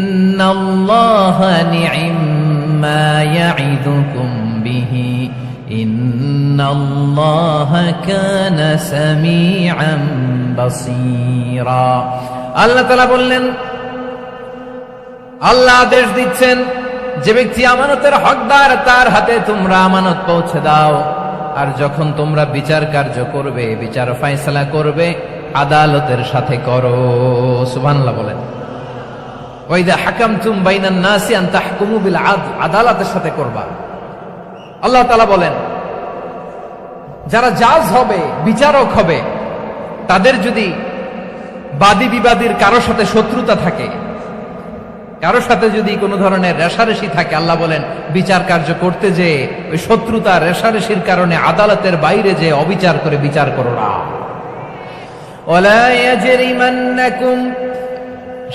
ইন্নাল্লাহা নি'ম্মা ইয়া'iদুকুম বিহি ইন্নাল্লাহা কানা সামিআন বাসীরা। আল্লাহ তাআলা বললেন, আল্লাহ আদেশ দিচ্ছেন, যে ব্যক্তি আমানতের হকদার তার হাতে তোমরা আমানত পৌঁছে দাও। আর যখন তোমরা বিচার কার্য করবে, বিচার ফয়সালা করবে, আদালতের সাথে করো। সুবহানাল্লাহ বলেন। ওয়াইদা হাকামতুম বাইনান নাসি আন তাহকুমু বিল আদল, আদালতের সাথে করবা। আল্লাহ তাআলা বলেন, যারা জাজ হবে, বিচারক হবে, তাদের যদি বাদী বিবাদীর কারোর সাথে শত্রুতা থাকে, কারোর সাথে যদি কোনো ধরনের রেষারেষি থাকে, আল্লাহ বলেন বিচার কার্য করতে যে ওই শত্রুতা রেষারেষির কারণে আদালতের বাইরে যে অবিচার করে বিচার করো না। ওয়ালা ইয়াজরিমান্নাকুম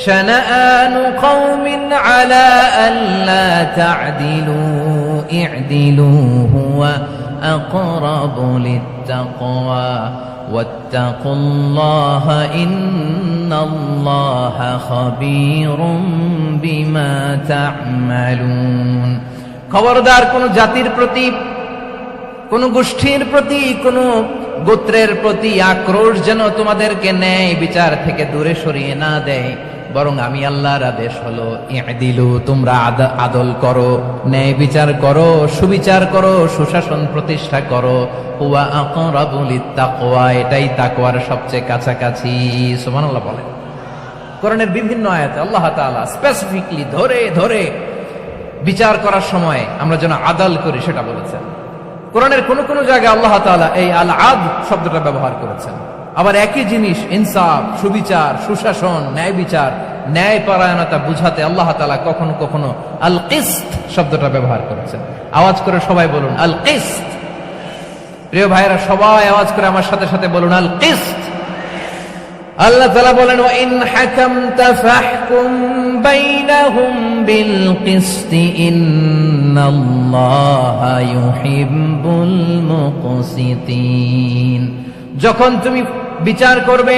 শানাআনু কওমিন আলা আল্লা তা'দিলু ই'দিলু হুয়া আকরাবু লিত্তাকওয়া ওয়াত্তাকুল্লাহা ইন্নাল্লাহা খাবীরুম বিমা তা'মালুন। খবরদার কোন জাতির প্রতি, কোন গোষ্ঠীর প্রতি, কোন গোত্রের প্রতি আক্রোশ যেন তোমাদেরকে ন্যায় বিচার থেকে দূরে সরিয়ে না দেয়, বরং আমি আল্লাহর আদেশ হলো ই'দিলু, তোমরা আদল করো, ন্যায় বিচার করো, সুবিচার করো, সুশাসন প্রতিষ্ঠা করো। হুয়া আকরাবু লিত্তাকওয়া, এটাই তাকওয়ার সবচেয়ে কাছাকাছি। সুবহানাল্লাহ বলেন। কোরআনের বিভিন্ন আয়াতে আল্লাহ তাআলা স্পেসিফিকলি ধরে ধরে বিচার করার সময় আমরা যেন আদল করি সেটা বলেছেন। কোরআনের কোন কোন জায়গায় আল্লাহ তাআলা এই আল আদল শব্দটা ব্যবহার করেছেন। আবার একই জিনিস ইনসাফ, সুবিচার, সুশাসন, ন্যায় বিচার, ন্যায় পরায়ণতা বুঝাতে আল্লাহ তাআলা কখনো কখনো আল কিসত শব্দটা ব্যবহার করেছেন। আওয়াজ করে সবাই বলুন আল কিসত। প্রিয় ভাইরা, সবাই আওয়াজ করে আমার সাথে সাথে বলুন আল কিসত। আল্লাহ তাআলা বলেন ওয়া ইন হাকামতা ফাহকুম বাইনাহুম বিল কিসতি ইন্নাল্লাহা ইউহিব্বুল মুকসিতিন। যখন তুমি বিচার করবে,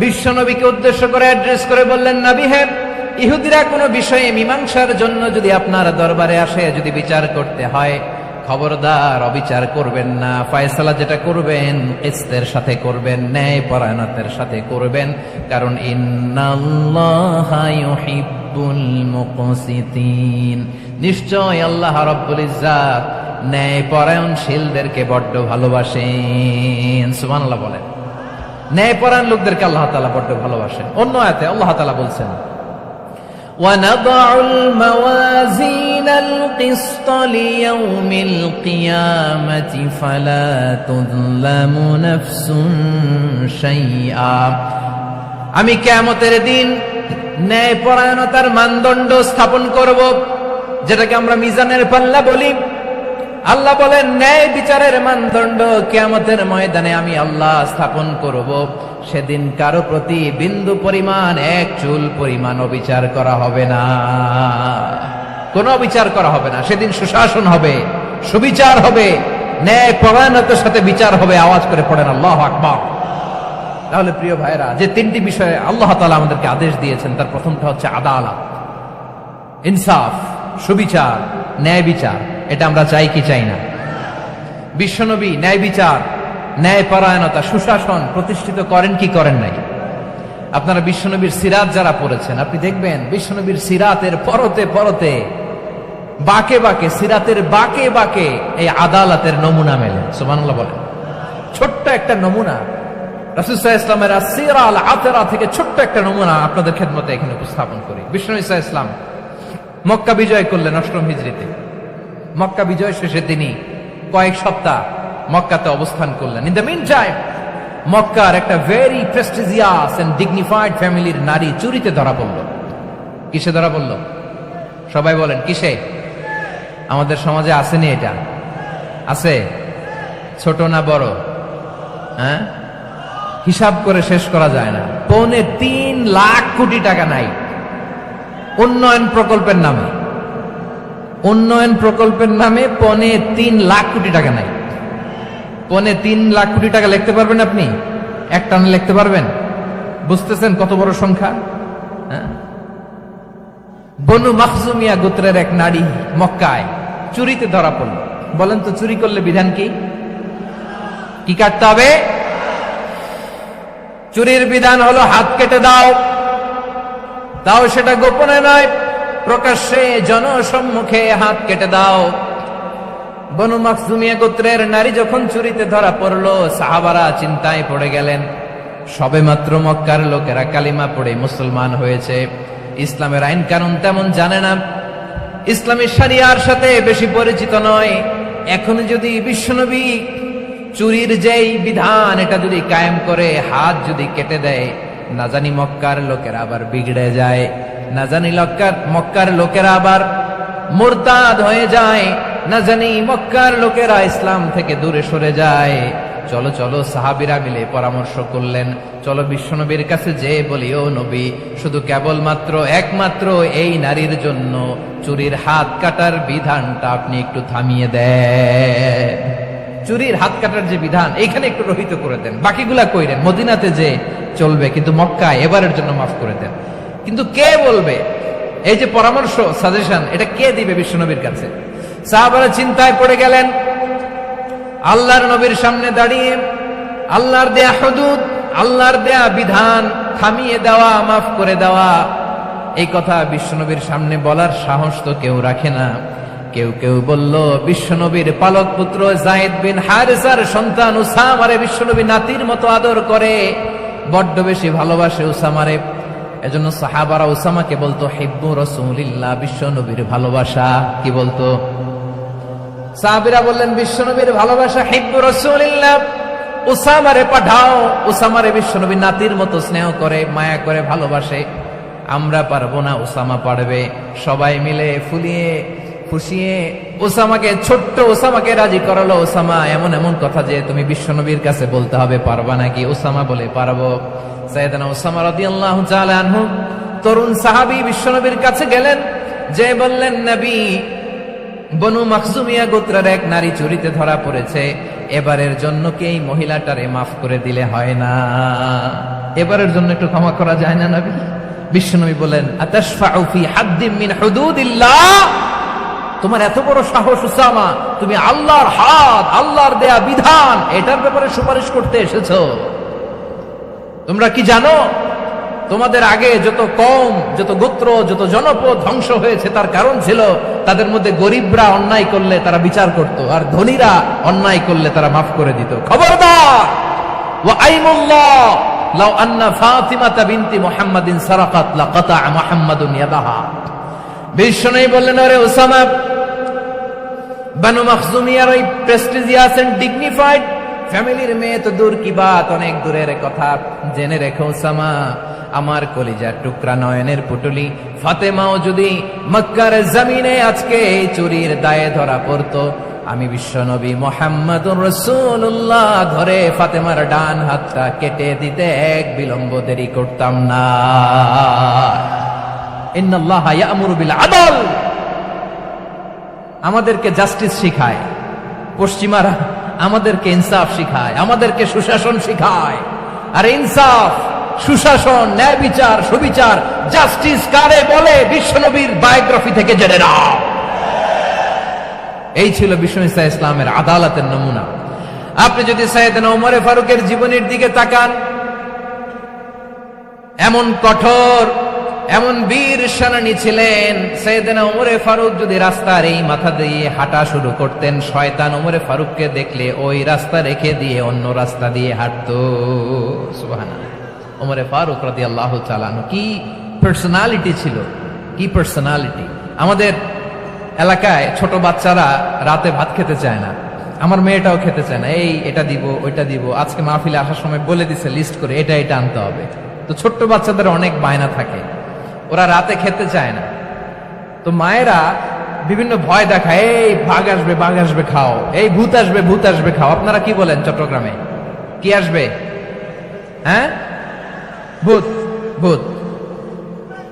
বিশ্বনবীকে উদ্দেশ্য করে অ্যাড্রেস করে বললেন, নবী হে, ইহুদিরা কোনো বিষয়ে মীমাংসার জন্য যদি আপনার দরবারে আসে, যদি বিচার করতে হয়, খবরদার অবিচার করবেন না। ফয়সালা যেটা করবেন কিসতের সাথে করবেন, ন্যায় পরায়ণতার সাথে করবেন, কারণ ইন্নাল্লাহা ইউহিব্বুল মুকসিতিন, নিশ্চয় আল্লাহ রাব্বুল ইজ্জাত ন্যায় পরায়ণশীলদেরকে বড্ড ভালোবাসেন। সুবহানাল্লাহ বলেন। ন্যায় পরায়ণ লোকদেরকে আল্লাহ তাআলা বড্ড ভালোবাসেন। অন্য আয়াতে আল্লাহ তাআলা বলছেন وَنَضَعُ الْمَوَازِينَ الْقِسْطَ لِيَوْمِ الْقِيَامَةِ فَلَا تُظْلَمُ نَفْسٌ شَيْئًا। আমি কিয়ামতের দিন ন্যায় পরায়ণতার মানদণ্ড স্থাপন করব, যেটাকে আমরা মিজানের পাল্লা বলি। আল্লাহ বলেন ন্যায় বিচারের মানদণ্ড কিয়ামতের ময়দানে আমি আল্লাহ স্থাপন করব। সেদিন কারো প্রতি বিন্দু পরিমাণ, এক চুল পরিমাণ অবিচার করা হবে না, কোনো অবিচার করা হবে না। সেদিন সুশাসন হবে, সুবিচার হবে, ন্যায় পরায়ণতার সাথে বিচার হবে। আওয়াজ করে পড়েন আল্লাহু আকবার। তাহলে প্রিয় ভাইরা, যে তিনটি বিষয়ে আল্লাহ তাআলা আমাদেরকে আদেশ দিয়েছেন, তার প্রথমটা হচ্ছে আদালত, ইনসাফ, সুবিচার, ন্যায় বিচার। এটা আমরা চাই কি চাই না? বিশ্বনবী ন্যায় বিচার, ন্যায় পরায়ণতা, সুশাসন প্রতিষ্ঠিত করেন কি করেন নাই? আপনারা বিশ্বনবীর সিরাত যারা পড়েছেন, আপনি দেখবেন বিশ্বনবীর সিরাতের পরতে পরতে, বাকে বাকে, সিরাতের বাকে বাকে এই আদালতের নমুনা মেলে। সুবহানাল্লাহ বলেন। ছোট্ট একটা নমুনা রাসূল সাল্লাল্লাহু আলাইহি ওয়াসাল্লামের আসসিরা আল আতরা থেকে ছোট্ট একটা নমুনা আপনাদের খেদমতে এখানে উপস্থাপন করি। বিশ্বনবী সাল্লাল্লাহু আলাইহি ওয়াসাল্লাম মক্কা বিজয় করলেন ৮ম হিজরিতে। মক্কা বিজয় শেষে তিনি কয়েক সপ্তাহ মক্কাতে অবস্থান করলেন। ইন দ্য মিন টাইম মক্কার একটা ভেরি প্রেস্টিজিয়াস এন্ড ডিগনিফাইড ফ্যামিলির নারী চুরিতে ধরা পড়ল। কিসে ধরা পড়ল? সবাই বলেন কিসে? আমাদের সমাজে আসেনি এটা? আছে? ছোট না বড়? হ্যাঁ, হিসাব করে শেষ করা যায় না। ৩.৫ লাখ কোটি টাকা নাই উন্নয়ন প্রকল্পের নামে। উন্নয়ন প্রকল্পের নামে ৩.৫ লাখ কোটি টাকা নাই। ৩.৫ লাখ কোটি টাকা লিখতে পারবেন আপনি? এক টানে লিখতে পারবেন? বুঝতেছেন কত বড় সংখ্যা? বনু মাখজুমিয়া গোত্রের এক নারী মক্কায় চুরিতে ধরা পড়ল। বলেন তো চুরি করলে বিধান কি? কি কাটতে হবে? চুরির বিধান হলো হাত কেটে দাও। তাও সেটা গোপনে নয়, প্রকাশ্যে জনসম্মুখে হাত কেটে দাও। বনু মাখজুমিয়া গোত্রের নারী যখন চুরিতে ধরা পড়ল, সাহাবারা চিন্তায় পড়ে গেলেন। সবেমাত্র মক্কার লোকেরা কালিমা পড়ে মুসলমান হয়েছে, ইসলামের আইন কানুন তেমন জানে না, ইসলামের শরিয়ার সাথে বেশি পরিচিত নয়। এখন যদি বিশ্বনবী চুরির যেই বিধান এটা যদি কায়েম করে হাত যদি কেটে দেয়, না জানি মক্কার লোকেরা আবার বিগড়ে যায়, না জানি মক্কার লোকেরা আবার মুরতাদ হয়ে যায়, না জানি মক্কার লোকেরা ইসলাম থেকে দূরে সরে যায়। চলো চলো, সাহাবীরা মিলে পরামর্শ করলেন, চলো বিশ্বনবীর কাছে যে বলি, ও নবী, শুধু কেবলমাত্র একমাত্র এই নারীর জন্য চুরির হাত কাটার বিধানটা আপনি একটু থামিয়ে দেন। চুরির হাত কাটার যে বিধান এইখানে একটু রহিত করে দেন, বাকিগুলা কইরেন মদিনাতে যে চলবে, কিন্তু মক্কায় এবারের জন্য মাফ করে দেন। কিন্তু কে বলবে? এই যে পরামর্শ, সাজেশন, এটা কে দিবে বিশ্বনবীর কাছে? সাহাবারা চিন্তায় পড়ে গেলেন। আল্লাহর নবীর সামনে দাঁড়িয়ে আল্লাহর দেয়া হুদুদ, আল্লাহর দেয়া বিধান থামিয়ে দেওয়া, মাফ করে দেওয়া, এই কথা বিশ্বনবীর সামনে বলার সাহস তো কেউ রাখে না। কেউ কেউ বলল, বিশ্বনবীর পালক পুত্র যায়েদ বিন হারেসার সন্তান উসামারে বিশ্বনবী নাতির মতো আদর করে, বড্ড বেশি ভালোবাসে উসামারে। এজন্য সাহাবারা উসামাকে বলতো হিব্বু রাসূলিল্লাহ, বিশ্বনবীর ভালোবাসা। কি বলতো? সাহাবীরা বললেন, বিশ্বনবীর ভালোবাসা হিব্বু রাসূলিল্লাহ, উসামারে পাঠাও। উসামারে বিশ্বনবী নাতির মতো স্নেহ করে, মায়া করে, ভালোবাসে। আমরা পারবো না, উসামা পারবে। সবাই মিলে ফুলিয়ে ফুসিয়ে ওসামাকে, ছোট্ট ওসামাকে রাজি করালো। ওসামা এমন এমন কথা যে তুমি বিশ্বনবীর কাছে বলতে হবে, পারবা নাকি? ওসামা বলে, পারবো। সাইয়েদনা ওসামা রাদিয়াল্লাহু তাআলা আনহু তরুণ সাহাবী বিশ্বনবীর কাছে গেলেন, যে বললেন, নবী, বনু মাখজুমিয়া গোত্রের এক নারী চুরিতে ধরা পড়েছে, এবারের জন্য কি এই মহিলাটারে মাফ করে দিলে হয় না? এবারের জন্য একটু ক্ষমা করা যায় না নবী? বিশ্বনবী বলেন, আতাশফাউ ফি হাদ্দিম মিন হুদুদিল্লাহ, তোমার এত বড় সাহস উসামা, তুমি আল্লাহর হাত, আল্লাহর দেয়া বিধান, এটার ব্যাপারে সুপারিশ করতে এসেছো? তোমরা কি জানো তোমাদের আগে যত কওম, যত গোত্র, যত জনপদ ধ্বংস হয়েছে তার কারণ ছিল তাদের মধ্যে গরিবরা অন্যায় করলে তারা বিচার করত, আর ধনীরা অন্যায় করলে তারা মাফ করে দিত। খবরদার! ওয়া আইমুল্লাহ লাউ আন্না ফাতিমাতা বিনতি মুহাম্মাদিন সারাকাত লাকাতা মুহাম্মাদুন ইয়াদাহা। বিশ্বনবী বললেন, আরে ওসামা, বানু মাখজুমিয়ার ওই প্রেস্টিজিয়াস এন্ড ডিগনিফাইড ফ্যামিলির মেয়ে তো দূর কি বাত, অনেক দূরের কথা। জেনে রেখো ওসামা, আমার কলিজার টুকরা, নয়নের পুটুলি ফাতেমাও যদি মক্কার জমিনে আজকে এই চুরির দায়ে ধরা পড়তো, আমি বিশ্বনবী মুহাম্মাদুর রাসূলুল্লাহ ধরে ফাতেমার ডান হাতটা কেটে দিতে এক বিলম্ব দেরি করতাম না। ইন্নাল্লাহা ইয়া'মুরু বিল আদল, আমাদেরকে জাস্টিস শিখায়। পশ্চিমারা আমাদেরকে ইনসাফ শিখায়, আমাদেরকে সুশাসন শিখায়। আর ইনসাফ, সুশাসন, ন্যায় বিচার, সুবিচার, জাস্টিস কারে বলে বিশ্বনবীর বায়োগ্রাফি থেকে জেনে নাও। এই ছিল বিশ্বনবী সাল্লাল্লাহু আলাইহি ইসলামের আদালতের নমুনা। আপনি যদি সাইয়েদনা ওমর ফারুকের জীবনের দিকে তাকান, এমন কঠোর, এমন বীর সেনানী ছিলেন। সাইয়েদনা ওমর ফারুক যদি রাস্তার এই মাথা দিয়ে হাঁটা শুরু করতেন, শয়তান ওমর ফারুককে দেখলে ওই রাস্তা রেখে দিয়ে অন্য রাস্তা দিয়ে হাঁটতো। সুবহানাল্লাহ। ওমর ফারুক রাদিয়াল্লাহু তাআলা আনহু কি পার্সোনালিটি ছিল, কি পার্সোনালিটি! আমাদের এলাকায় ছোট বাচ্চারা রাতে ভাত খেতে চায় না, আমার মেয়েটাও খেতে চায় না। এই এটা দিব, ওইটা দিব, আজকে মাহফিলে আসার সময় বলে দিছে লিস্ট করে, এটা এটা আনতে হবে। তো ছোট্ট বাচ্চাদের অনেক বায়না থাকে, ওরা রাতে খেতে চায় না। তো মায়েরা বিভিন্ন ভয় দেখায়, এই বাঘ আসবে, বাঘ আসবে খাও, এই ভূত আসবে, ভূত আসবে খাও। আপনারা কি বলেন চট্টগ্রামে? কি আসবে? হ্যাঁ, ভূত, ভূত,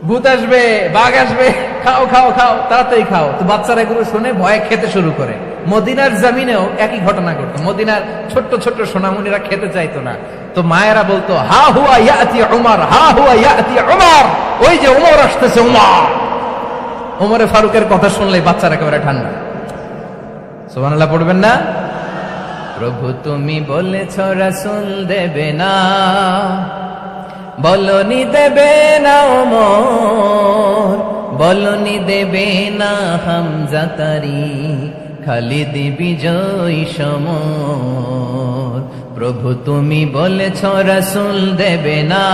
ভূত আসবে, বাঘ আসবে, খাও খাও খাও, তাড়াতাড়ি খাও। তো বাচ্চারা এগুলো শুনে ভয়ে খেতে শুরু করে। মদিনার জমিনেও একই ঘটনা ঘটতো। মদিনার ছোট্ট ছোট্ট সোনামণিরা খেতে চাইতো না। তো মায়েরা বলতো, হা হুয়া ইয়াতি উমর, হা হুয়া ইয়াতি উমর, ওই যে উমর আসতেছে, উমর। ওমরে ফারুকের কথা শুনলে বাচ্চারা একেবারে ঠান্ডা। সুবহানাল্লাহ পড়বেন না? প্রভু তুমি বলেছ রাসূল দেবে না, বলনি দেবে না ওমর, বলনি দেবে না হামজা তারি, খালিদ বিজয়ী সমর। প্রভু তুমি বলেছ রাসূল দেবে না,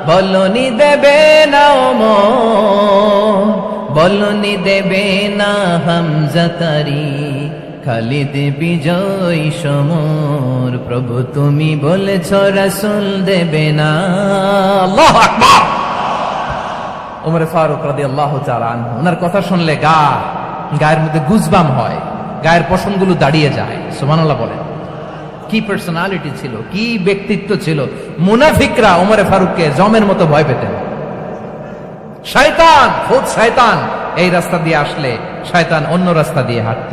বলনি দেবে না ওমর, বলনি দেবে না হামজা তারি, খালিদ বিজয়ী সমর। প্রভু তুমি বলেছ রাসূল দেবে না। আল্লাহু আকবার। ওমর ফারুক রাদিয়াল্লাহু তাআলা আনহু, ওনার কথা শুনলে গায়ের মধ্যে গুজবাম হয়, গায়ের পশমগুলো দাঁড়িয়ে যায়। সুবহানাল্লাহ বলেন। কি পার্সোনালিটি ছিল, কি ব্যক্তিত্ব ছিল! মুনাফিকরা ওমর ফারুককে জমের মতো ভয় পেতেন। শয়তান, খুদ শয়তান এই রাস্তা দিয়ে আসলে শয়তান অন্য রাস্তা দিয়ে হাঁটত।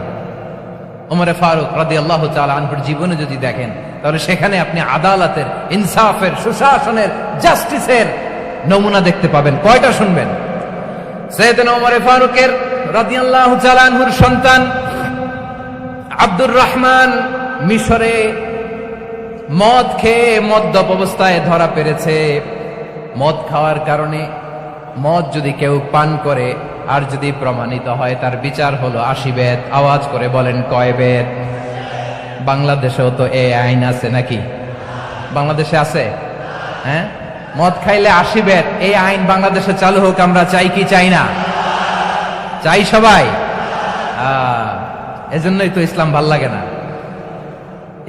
ওমরে ফারুক রাদিয়াল্লাহু তাআলা আনহুর জীবনে যদি দেখেন, তাহলে সেখানে আপনি আদালতের, ইনসাফের, সুশাসনের, জাস্টিসের নমুনা দেখতে পাবেন। কয়টা শুনবেন? সাইয়েদনা ওমরে ফারুকের রাদিয়াল্লাহু তাআলা আনহুর সন্তান আব্দুর রহমান মিশরে মদ খেয়ে মদ্যপ অবস্থায় ধরা পড়েছে। মদ খাওয়ার কারণে, মদ যদি কেউ পান করে আর যদি প্রমাণিত হয়, তার বিচার হলো 80 বেত। আওয়াজ করে বলেন কয় বেত? বাংলাদেশেও তো এই আইন আছে নাকি? বাংলাদেশে আছে? হ্যাঁ, মদ খাইলে 80 বেত, এই আইন বাংলাদেশে চালু হোক। আমরা চাই কি চাই না? চাই সবাই। এজন্যই তো ইসলাম ভাল লাগে না।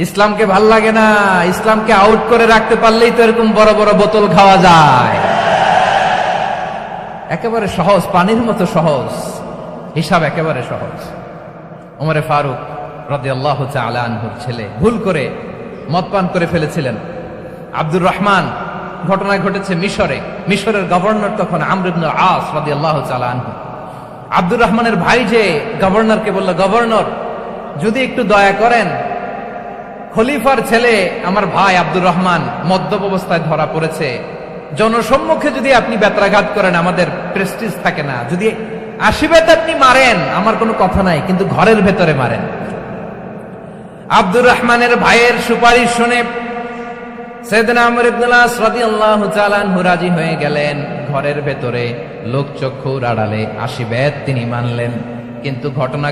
ইসলামকে ভাল লাগে না। ইসলামকে আউট করে রাখতে পারলেই তো এরকম বড় বড় বোতল খাওয়া যায়। একেবারে সহজ, পানির মতো সহজ হিসাব, একেবারে সহজ। ওমরে ফারুক রাদিয়াল্লাহু তাআলা আনহুর ছেলে ভুল করে মদ পান করে ফেলেছিলেন। আব্দুর রহমান, ঘটনা ঘটেছে মিশরে। মিশরের গভর্নর তখন আমর ইবনে আস রাদিয়াল্লাহু তাআলা আনহু। আব্দুর রহমানের ভাই যে গভর্নরকে বলল, গভর্নর যদি একটু দয়া করেন, খলিফার ছেলে আমার ভাই আব্দুর রহমান মদ্যপ অবস্থায় ধরা পড়েছে, জনসম্মুখে যদি আপনি বেত্রাঘাত করেন আমাদের প্রেস্টিজ থাকে না, যদি 80 বেত আপনি মারেন আমার কোনো কথা নাই, কিন্তু ঘরের ভেতরে মারেন। আব্দুর রহমানের ভাইয়ের সুপারিশ শুনে সাইয়েদনা আমর ইবনে আস রাদিয়াল্লাহু তাআলা আনহু রাজি হয়ে গেলেন। ঘরের ভেতরে লোকচক্ষুর আড়ালে 80 বেত তিনি মানলেন। কিন্তু ঘটনা